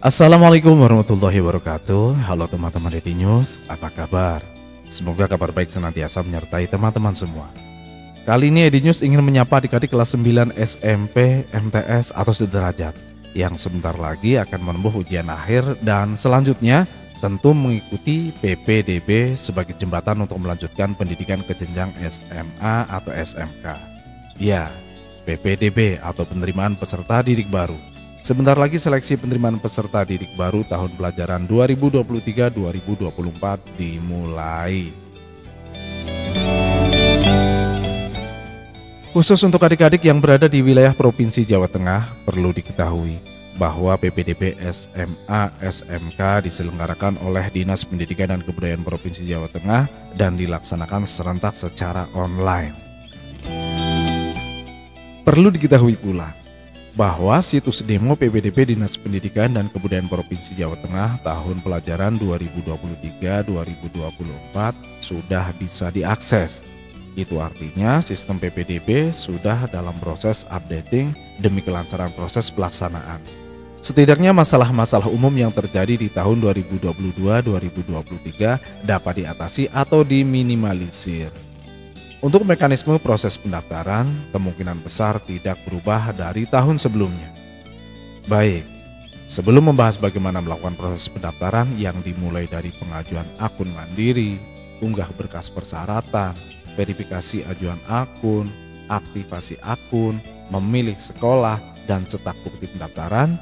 Assalamualaikum warahmatullahi wabarakatuh. Halo teman-teman Ready News, apa kabar? Semoga kabar baik senantiasa menyertai teman-teman semua. Kali ini Ready News ingin menyapa adik-adik kelas 9 SMP, MTS atau sederajat yang sebentar lagi akan menempuh ujian akhir dan selanjutnya tentu mengikuti PPDB sebagai jembatan untuk melanjutkan pendidikan ke jenjang SMA atau SMK. Ya, PPDB atau penerimaan peserta didik baru. Sebentar lagi seleksi penerimaan peserta didik baru tahun pelajaran 2023-2024 dimulai. Khusus untuk adik-adik yang berada di wilayah Provinsi Jawa Tengah, perlu diketahui bahwa PPDB SMA SMK diselenggarakan oleh Dinas Pendidikan dan Kebudayaan Provinsi Jawa Tengah dan dilaksanakan serentak secara online. Perlu diketahui pula bahwa situs demo PPDB Dinas Pendidikan dan Kebudayaan Provinsi Jawa Tengah tahun pelajaran 2023-2024 sudah bisa diakses. Itu artinya sistem PPDB sudah dalam proses updating demi kelancaran proses pelaksanaan. Setidaknya masalah-masalah umum yang terjadi di tahun 2022-2023 dapat diatasi atau diminimalisir. Untuk mekanisme proses pendaftaran, kemungkinan besar tidak berubah dari tahun sebelumnya. Baik, sebelum membahas bagaimana melakukan proses pendaftaran yang dimulai dari pengajuan akun mandiri, unggah berkas persyaratan, verifikasi ajuan akun, aktivasi akun, memilih sekolah, dan cetak bukti pendaftaran,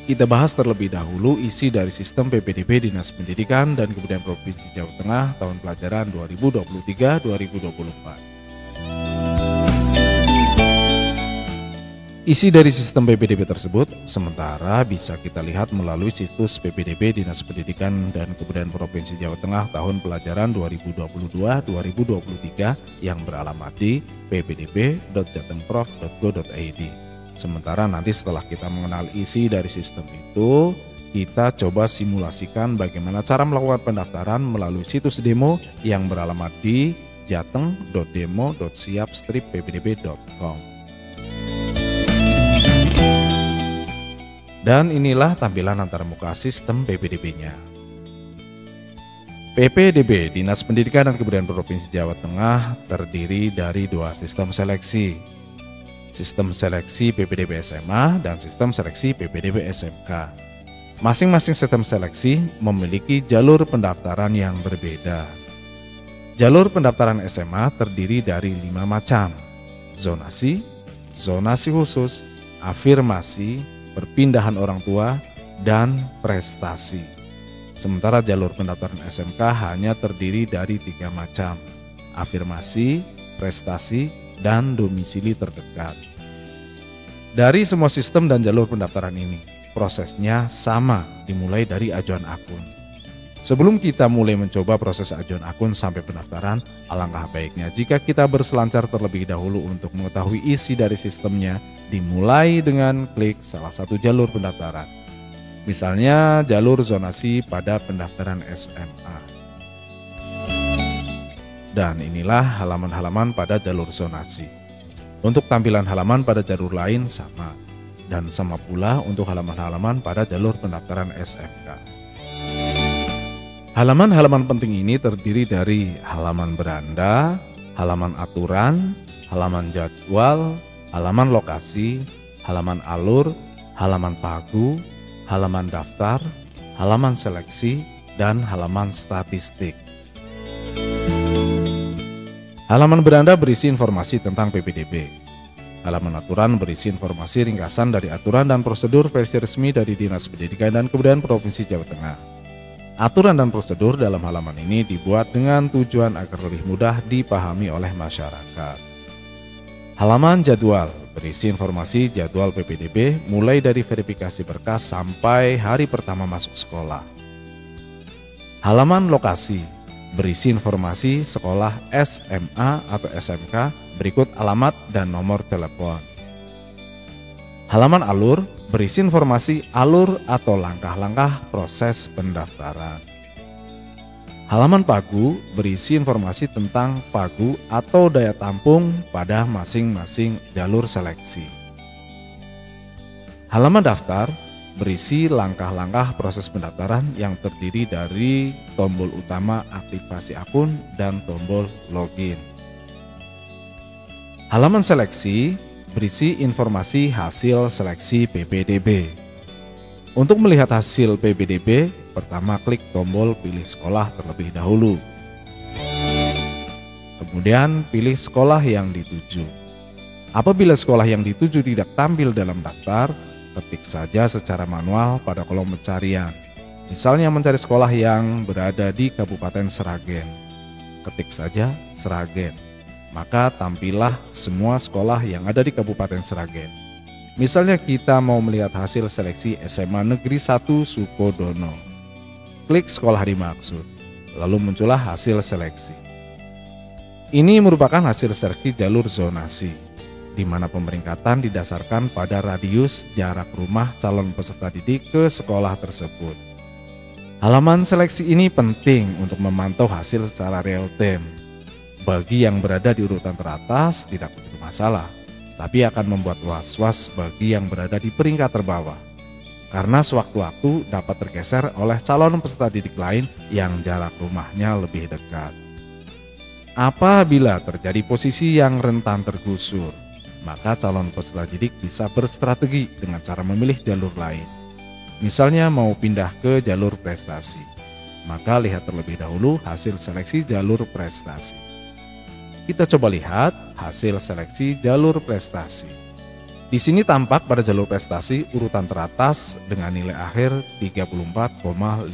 kita bahas terlebih dahulu isi dari sistem PPDB Dinas Pendidikan dan Kebudayaan Provinsi Jawa Tengah tahun pelajaran 2023-2024. Isi dari sistem PPDB tersebut sementara bisa kita lihat melalui situs PPDB Dinas Pendidikan dan Kebudayaan Provinsi Jawa Tengah tahun pelajaran 2022-2023 yang beralamat di ppdb.jatengprof.go.id. Sementara nanti setelah kita mengenal isi dari sistem itu, kita coba simulasikan bagaimana cara melakukan pendaftaran melalui situs demo yang beralamat di jateng.demo.siap-ppdb.com. Dan inilah tampilan antarmuka sistem PPDB-nya. PPDB Dinas Pendidikan dan Kebudayaan Provinsi Jawa Tengah terdiri dari dua sistem seleksi. Sistem seleksi PPDB SMA dan sistem seleksi PPDB SMK. Masing-masing sistem seleksi memiliki jalur pendaftaran yang berbeda. Jalur pendaftaran SMA terdiri dari 5 macam: zonasi, zonasi khusus, afirmasi, perpindahan orang tua, dan prestasi. Sementara jalur pendaftaran SMK hanya terdiri dari 3 macam: afirmasi, prestasi, dan domisili terdekat. Dari semua sistem dan jalur pendaftaran ini, prosesnya sama, dimulai dari ajuan akun. Sebelum kita mulai mencoba proses ajuan akun sampai pendaftaran, alangkah baiknya jika kita berselancar terlebih dahulu untuk mengetahui isi dari sistemnya, dimulai dengan klik salah satu jalur pendaftaran. Misalnya jalur zonasi pada pendaftaran SMA. Dan inilah halaman-halaman pada jalur zonasi. Untuk tampilan halaman pada jalur lain sama. Dan sama pula untuk halaman-halaman pada jalur pendaftaran SMK. Halaman-halaman penting ini terdiri dari halaman beranda, halaman aturan, halaman jadwal, halaman lokasi, halaman alur, halaman pagu, halaman daftar, halaman seleksi, dan halaman statistik. Halaman beranda berisi informasi tentang PPDB. Halaman aturan berisi informasi ringkasan dari aturan dan prosedur versi resmi dari Dinas Pendidikan dan Kebudayaan Provinsi Jawa Tengah. Aturan dan prosedur dalam halaman ini dibuat dengan tujuan agar lebih mudah dipahami oleh masyarakat. Halaman jadwal berisi informasi jadwal PPDB mulai dari verifikasi berkas sampai hari pertama masuk sekolah. Halaman lokasi berisi informasi sekolah SMA atau SMK berikut alamat dan nomor telepon. Halaman alur berisi informasi alur atau langkah-langkah proses pendaftaran. Halaman pagu berisi informasi tentang pagu atau daya tampung pada masing-masing jalur seleksi. Halaman daftar berisi langkah-langkah proses pendaftaran yang terdiri dari tombol utama aktivasi akun dan tombol login. Halaman seleksi berisi informasi hasil seleksi PPDB. Untuk melihat hasil PPDB, pertama klik tombol pilih sekolah terlebih dahulu. Kemudian pilih sekolah yang dituju. Apabila sekolah yang dituju tidak tampil dalam daftar, ketik saja secara manual pada kolom pencarian. Misalnya mencari sekolah yang berada di Kabupaten Sragen. Ketik saja Sragen. Maka tampillah semua sekolah yang ada di Kabupaten Sragen. Misalnya kita mau melihat hasil seleksi SMA Negeri 1 Sukodono. Klik sekolah dimaksud, lalu muncullah hasil seleksi. Ini merupakan hasil seleksi jalur zonasi, di mana pemeringkatan didasarkan pada radius jarak rumah calon peserta didik ke sekolah tersebut. Halaman seleksi ini penting untuk memantau hasil secara real time. Bagi yang berada di urutan teratas tidak begitu masalah, tapi akan membuat was-was bagi yang berada di peringkat terbawah, karena sewaktu-waktu dapat tergeser oleh calon peserta didik lain yang jarak rumahnya lebih dekat. Apabila terjadi posisi yang rentan tergusur, maka calon peserta didik bisa berstrategi dengan cara memilih jalur lain. Misalnya mau pindah ke jalur prestasi, maka lihat terlebih dahulu hasil seleksi jalur prestasi. Kita coba lihat hasil seleksi jalur prestasi. Di sini tampak pada jalur prestasi urutan teratas dengan nilai akhir 34,55,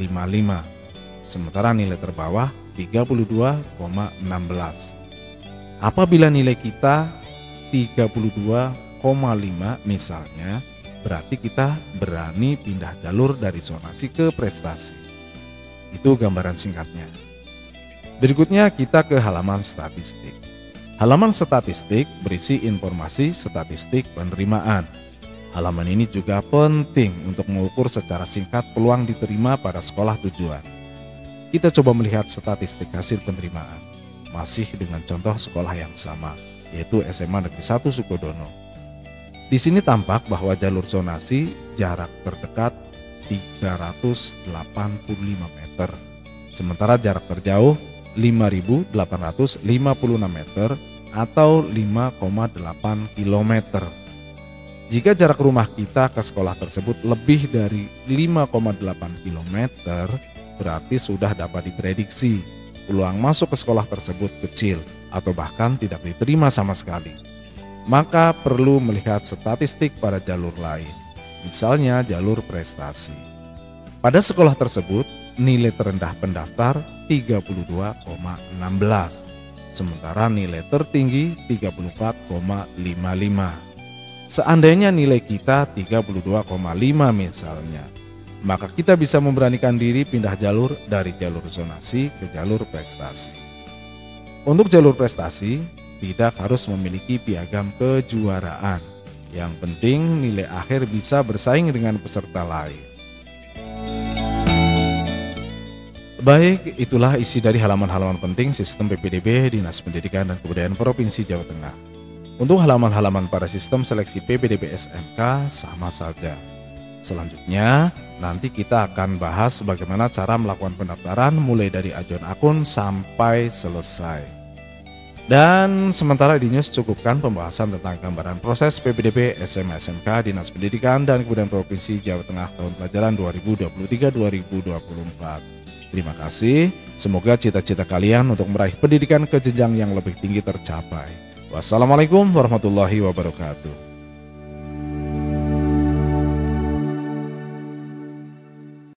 sementara nilai terbawah 32,16. Apabila nilai kita 32,5 misalnya, berarti kita berani pindah jalur dari zonasi ke prestasi. Itu gambaran singkatnya. Berikutnya kita ke halaman statistik. Halaman statistik berisi informasi statistik penerimaan. Halaman ini juga penting untuk mengukur secara singkat peluang diterima pada sekolah tujuan. Kita coba melihat statistik hasil penerimaan, masih dengan contoh sekolah yang sama, yaitu SMA Negeri 1 Sukodono. Di sini tampak bahwa jalur zonasi jarak terdekat 385 meter, sementara jarak terjauh 5.856 meter atau 5,8 km. Jika jarak rumah kita ke sekolah tersebut lebih dari 5,8 km, berarti sudah dapat diprediksi peluang masuk ke sekolah tersebut kecil atau bahkan tidak diterima sama sekali. Maka perlu melihat statistik pada jalur lain, misalnya jalur prestasi. Pada sekolah tersebut, nilai terendah pendaftar 32,16, sementara nilai tertinggi 34,55. Seandainya nilai kita 32,5 misalnya, maka kita bisa memberanikan diri pindah jalur dari jalur zonasi ke jalur prestasi. Untuk jalur prestasi, tidak harus memiliki piagam kejuaraan. Yang penting nilai akhir bisa bersaing dengan peserta lain. Baik, itulah isi dari halaman-halaman penting sistem PPDB Dinas Pendidikan dan Kebudayaan Provinsi Jawa Tengah. Untuk halaman-halaman pada sistem seleksi PPDB SMK sama saja. Selanjutnya, nanti kita akan bahas bagaimana cara melakukan pendaftaran mulai dari ajuan akun sampai selesai. Dan sementara di news cukupkan pembahasan tentang gambaran proses PPDB SMA SMK Dinas Pendidikan dan Kebudayaan Provinsi Jawa Tengah tahun pelajaran 2023-2024. Terima kasih, semoga cita-cita kalian untuk meraih pendidikan ke jenjang yang lebih tinggi tercapai. Wassalamualaikum warahmatullahi wabarakatuh.